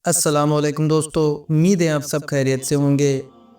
अस्सलामुअलैकुम दोस्तों, उम्मीद है आप सब खैरियत से होंगे।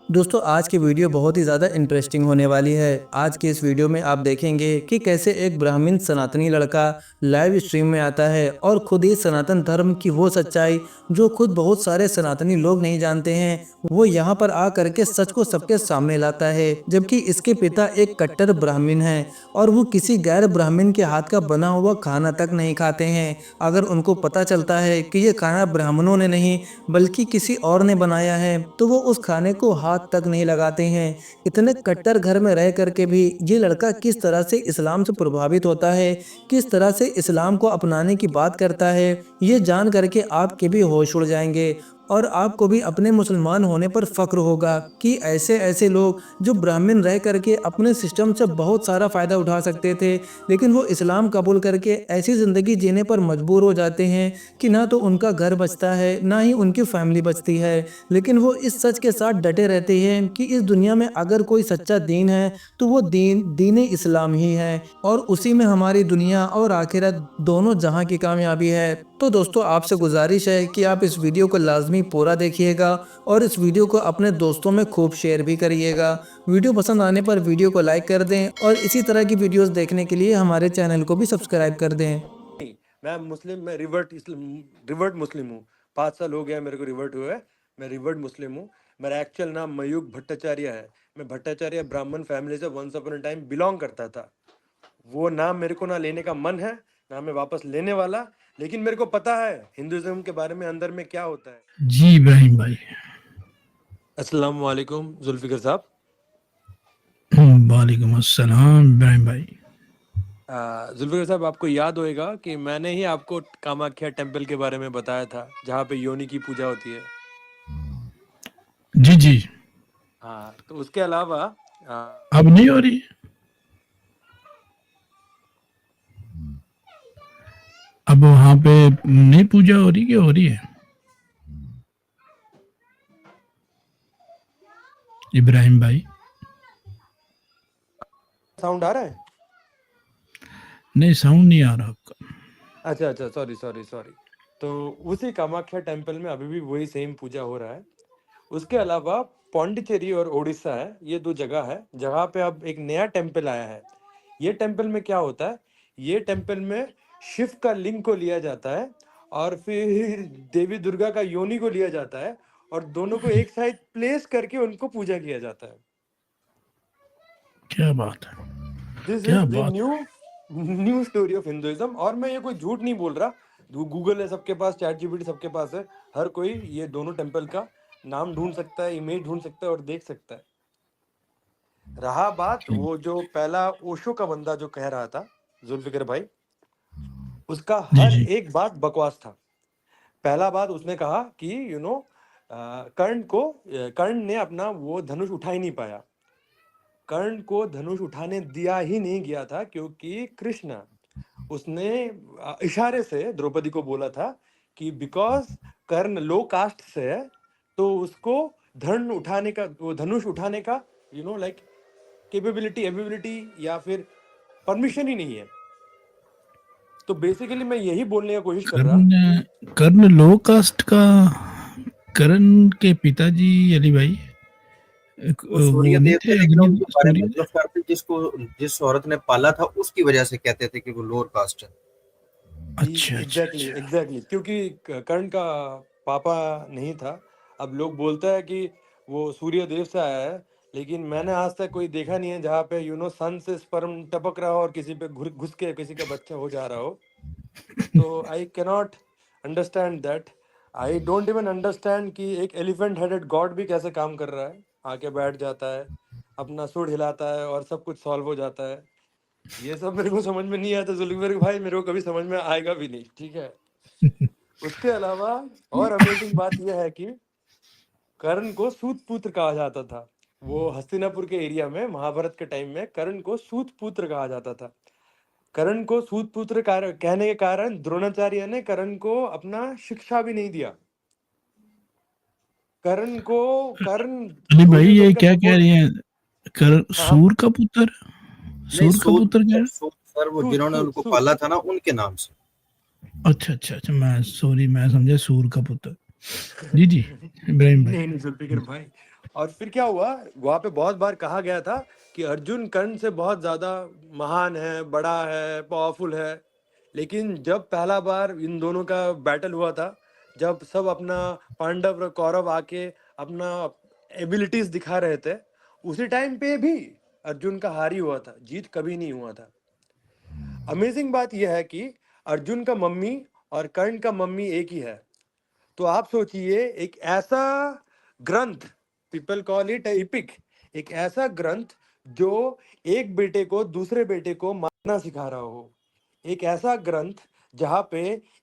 दोस्तों, आज की वीडियो बहुत ही ज़्यादा इंटरेस्टिंग होने वाली है। आज की इस वीडियो में आप देखेंगे कि कैसे एक ब्राह्मण सनातनी लड़का लाइव स्ट्रीम में आता है और खुद ही सनातन धर्म की वो सच्चाई जो खुद बहुत सारे सनातनी लोग नहीं जानते हैं, वो यहाँ पर आ करके सच को सबके सामने लाता है। जबकि इसके पिता एक कट्टर ब्राह्मण हैं और वो किसी गैर ब्राह्मण के हाथ का बना हुआ खाना तक नहीं खाते हैं। अगर उनको पता चलता है कि ये खाना ब्राह्मणों ने नहीं बल्कि किसी और ने बनाया है, तो वो उस खाने को हाथ तक नहीं लगाते हैं। इतने कट्टर घर में रह करके भी ये लड़का किस तरह से इस्लाम से प्रभावित होता है, किस तरह से इस्लाम को अपनाने की बात करता है, ये जान करके आपके भी होश उड़ जाएंगे और आपको भी अपने मुसलमान होने पर फ़ख्र होगा कि ऐसे ऐसे लोग जो ब्राह्मण रह करके अपने सिस्टम से बहुत सारा फ़ायदा उठा सकते थे, लेकिन वो इस्लाम कबूल करके ऐसी ज़िंदगी जीने पर मजबूर हो जाते हैं कि ना तो उनका घर बचता है, ना ही उनकी फैमिली बचती है। लेकिन वो इस सच के साथ डटे रहते हैं कि इस दुनिया में अगर कोई सच्चा दीन है, तो वो दीन इस्लाम ही है और उसी में हमारी दुनिया और आखिरत दोनों जहां की कामयाबी है। तो दोस्तों, आपसे गुजारिश है कि आप इस वीडियो को लाजमी पूरा देखिएगा और इस वीडियो को अपने दोस्तों में खूब शेयर भी करिएगा। वीडियो पसंद आने पर वीडियो को लाइक कर दें और इसी तरह की वीडियोस देखने के लिए हमारे चैनल को भी सब्सक्राइब कर दें। नहीं, मैं रिवर्ट मुस्लिम हूँ। 5 साल हो गया मेरे को रिवर्ट हुए। मैं रिवर्ट मुस्लिम हूँ। मेरा एक्चुअल नाम मयूख भट्टाचार्य है। मैं भट्टाचार्य ब्राह्मण फैमिली से once upon a time belong करता था। वो नाम मेरे को ना लेने का मन है, ना मैं वापस लेने वाला। लेकिन मेरे को पता है हिंदुइज्म के बारे में अंदर में क्या होता है। जी इब्राहिम भाई। अस्सलाम वालेकुम जुल्फिकर साहब। वालेकुम अस्सलाम इब्राहिम भाई। जुल्फिकर साहब, आपको याद होएगा कि मैंने ही आपको कामाख्या टेम्पल के बारे में बताया था, जहाँ पे योनि की पूजा होती है। जी जी। हाँ, तो उसके अलावा अब नहीं हो रही? अब वहाँ पे नहीं पूजा हो रही, क्या हो रही है इब्राहिम भाई? साउंड आ रहा है? नहीं, साउंड नहीं आ रहा आपका। अच्छा अच्छा, सॉरी सॉरी सॉरी। तो उसी कामाख्या टेम्पल में अभी भी वही सेम पूजा हो रहा है। उसके अलावा पौंडीचेरी और उड़ीसा है, ये 2 जगह है जहाँ पे अब एक नया टेम्पल आया है। ये टेम्पल में क्या होता है, ये टेम्पल में शिव का लिंग को लिया जाता है और फिर देवी दुर्गा का योनि को लिया जाता है और दोनों को एक साइड प्लेस करके उनको पूजा किया जाता है। क्या बात है, दिस इज क्या द बात है। New story of Hinduism. और मैं ये कोई झूठ नहीं बोल रहा। गूगल है सबके पास, चैट जीपीटी सबके पास है। हर कोई ये दोनों टेम्पल का नाम ढूंढ सकता है, इमेज ढूंढ सकता है और देख सकता है। रहा बात वो जो पहला ओशो का बंदा जो कह रहा था, जुल्फिकर भाई, उसका जी हर जी। एक बात बकवास था। पहला बात उसने कहा कि कर्ण ने अपना वो धनुष उठा ही नहीं पाया। कर्ण को धनुष उठाने दिया ही नहीं गया था क्योंकि कृष्ण, उसने इशारे से द्रौपदी को बोला था कि बिकॉज कर्ण लो कास्ट से है, तो उसको धनुष उठाने का लाइक कैपेबिलिटी, एबिलिटी या फिर परमिशन ही नहीं है। तो बेसिकली मैं यही बोलने का कोशिश कर रहा। कर्ण कर्ण लो कास्ट का? कर्ण के पिताजी अली भाई वो वो सूर्य नहीं देव थे, थे? लेकिन अग्नि उनके बारे में सूर्य? मतलब करते जिस औरत ने पाला था उसकी वजह से कहते थे कि वो लोअर कास्ट है। अच्छा अच्छा एग्जैक्टली अच्छा। एग्जैक्टली, क्योंकि कर्ण का पापा नहीं था। अब लोग बोलते हैं कि वो सूर्य देव से आया है, लेकिन मैंने आज तक कोई देखा नहीं है जहाँ पे सन से स्पर्म टपक रहा हो और किसी पे घुस के किसी का बच्चा हो जा रहा हो। तो I cannot understand that. I don't even understand कि एक एलिफेंट हेडेड गॉड भी कैसे काम कर रहा है। आके बैठ जाता है, अपना सुर हिलाता है और सब कुछ सॉल्व हो जाता है। ये सब मेरे को समझ में नहीं आता जुल्फिकर भाई, मेरे को कभी समझ में आएगा भी नहीं, ठीक है। उसके अलावा और अमेजिंग बात यह है कि कर्ण को सूत पुत्र कहा जाता था। वो हस्तिनापुर के एरिया में महाभारत के टाइम में कर्ण को सूत पुत्र कहा जाता था। कर्ण को सूत पुत्र कहने के कारण द्रोणाचार्य ने कर्ण को अपना शिक्षा भी नहीं दिया। कर्ण अली भाई दुर्योधन ये का क्या कह सपोर्ट। रही हैं? हाँ, सूर का पुत्र? नहीं, सूर का सूत पुत्र क्या है? सूत सर, वो सूत जिन्होंने सूत उनको सूत। पाला था ना, उनके नाम से। अच्छा अच्छा अच्छा, मैं समझा सूर का पुत्र। जी जी इब्राहिम भाई। नहीं जुल्फिकर भाई। और फिर क्या हुआ, वहां पे बहुत बार कहा गया था कि अर्जुन कर्ण से बहुत ज्यादा महान है, बड़ा है, पावरफुल है। लेकिन जब पहला बार इन दोनों का बैटल हुआ था, जब सब अपना पांडव और कौरव आके अपना एबिलिटीज दिखा रहे थे, उसी टाइम पे भी अर्जुन का हार ही हुआ था, जीत कभी नहीं हुआ था। अमेजिंग बात यह है कि अर्जुन का मम्मी और कर्ण का मम्मी एक ही है। तो आप सोचिए, एक ऐसा ग्रंथ, पीपल कॉल इट एपिक, एक ऐसा ग्रंथ जो एक बेटे को दूसरे बेटे को मारना सिखा रहा हो, एक ऐसा ग्रंथ जहां पे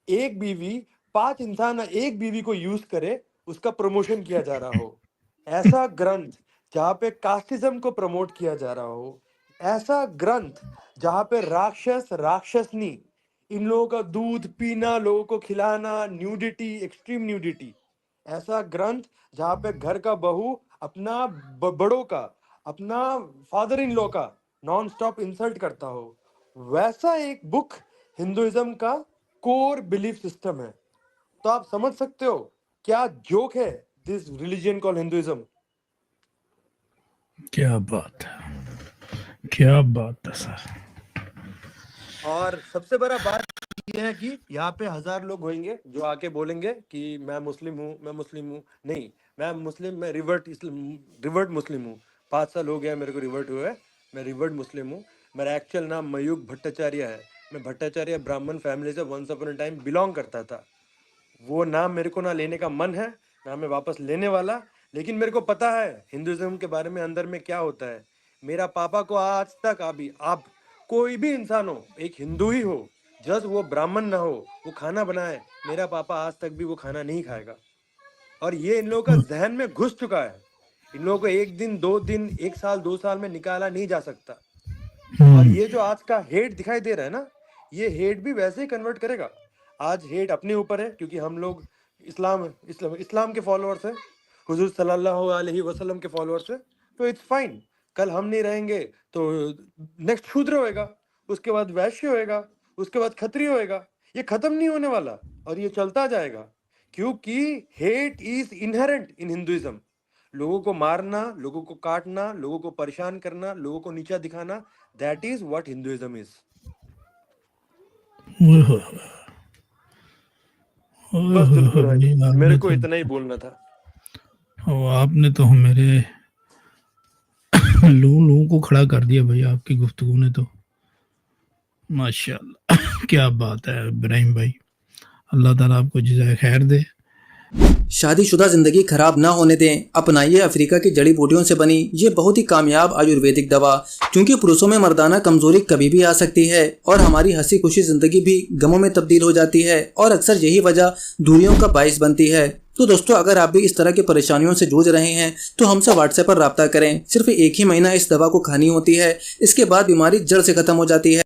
एक बीवी, 5 इंसान एक बीवी को यूज करे, उसका प्रमोशन किया जा रहा हो, ऐसा ग्रंथ जहां पे कास्टिज्म को प्रमोट किया जा रहा हो, ऐसा ग्रंथ जहां पे राक्षस राक्षसनी, इन लोगों का दूध पीना, लोगों को खिलाना, न्यूडिटी, एक्सट्रीम न्यूडिटी, ऐसा ग्रंथ जहां पे घर का बहू अपना बड़ों का, अपना फादर इन लॉ का नॉन स्टॉप इंसल्ट करता हो, वैसा एक बुक हिंदुइज्म का कोर बिलीफ सिस्टम है। तो आप समझ सकते हो क्या जोक है दिस रिलीजन कॉल हिंदुइज्म। क्या बात है, क्या बात है सर। और सबसे बड़ा बात यह है कि यहाँ पे 1000 लोग होंगे जो आके बोलेंगे कि मैं मुस्लिम हूँ, मैं मुस्लिम हूँ। नहीं, मैं मुस्लिम, मैं रिवर्ट मुस्लिम हूँ। 5 साल हो गया मेरे को रिवर्ट हुए, मैं रिवर्ट मुस्लिम हूँ। मेरा एक्चुअल नाम मयूख भट्टाचार्य है। मैं भट्टाचार्य ब्राह्मण फैमिली से once upon a time belong करता था। वो नाम मेरे को ना लेने का मन है, ना मैं वापस लेने वाला। लेकिन मेरे को पता है हिंदुइज्म के बारे में अंदर में क्या होता है। मेरा पापा को आज तक, अभी आप कोई भी इंसान हो, एक हिंदू ही हो, जस्ट वो ब्राह्मण ना हो, वो खाना बनाए, मेरा पापा आज तक भी वो खाना नहीं खाएगा। और ये इन लोगों का जहन में घुस चुका है। इन लोगों को 1 दिन 2 दिन 1 साल 2 साल में निकाला नहीं जा सकता। और ये जो आज का हेट दिखाई दे रहा है ना, ये हेट भी वैसे ही कन्वर्ट करेगा। आज हेट अपने ऊपर है क्योंकि हम लोग इस्लाम के फॉलोअर्स हैं, हुजूर सल्लल्लाहु अलैहि वसल्लम के फॉलोअर्स हैं। तो इट्स फाइन, कल हम नहीं रहेंगे तो नेक्स्ट शूद्र होएगा, उसके बाद वैश्य होएगा, उसके बाद क्षत्रिय होएगा। ये खत्म नहीं होने वाला और ये चलता जाएगा, क्योंकि hate is inherent in Hinduism. लोगों को मारना, लोगों को काटना, लोगों को परेशान करना, लोगों को नीचा दिखाना, that is what Hinduism is. बस जुल्फिकर भाई, मेरे को इतना ही बोलना था। आपने तो मेरे लोगों को खड़ा कर दिया भाई, आपकी गुफ्तगू ने तो। माशाल्लाह क्या बात है इब्राहिम भाई, अल्लाह ताला आपको जज़ाए खैर दे। शादीशुदा जिंदगी खराब ना होने दें, अपनाइए अफ्रीका की जड़ी बूटियों से बनी ये बहुत ही कामयाब आयुर्वेदिक दवा। क्योंकि पुरुषों में मर्दाना कमजोरी कभी भी आ सकती है और हमारी हंसी खुशी जिंदगी भी गमों में तब्दील हो जाती है और अक्सर यही वजह दूरियों का बाइस बनती है। तो दोस्तों, अगर आप भी इस तरह की परेशानियों से जूझ रहे हैं तो हमसे व्हाट्सएप पर राब्ता करें। सिर्फ 1 ही महीना इस दवा को खानी होती है, इसके बाद बीमारी जड़ से खत्म हो जाती है।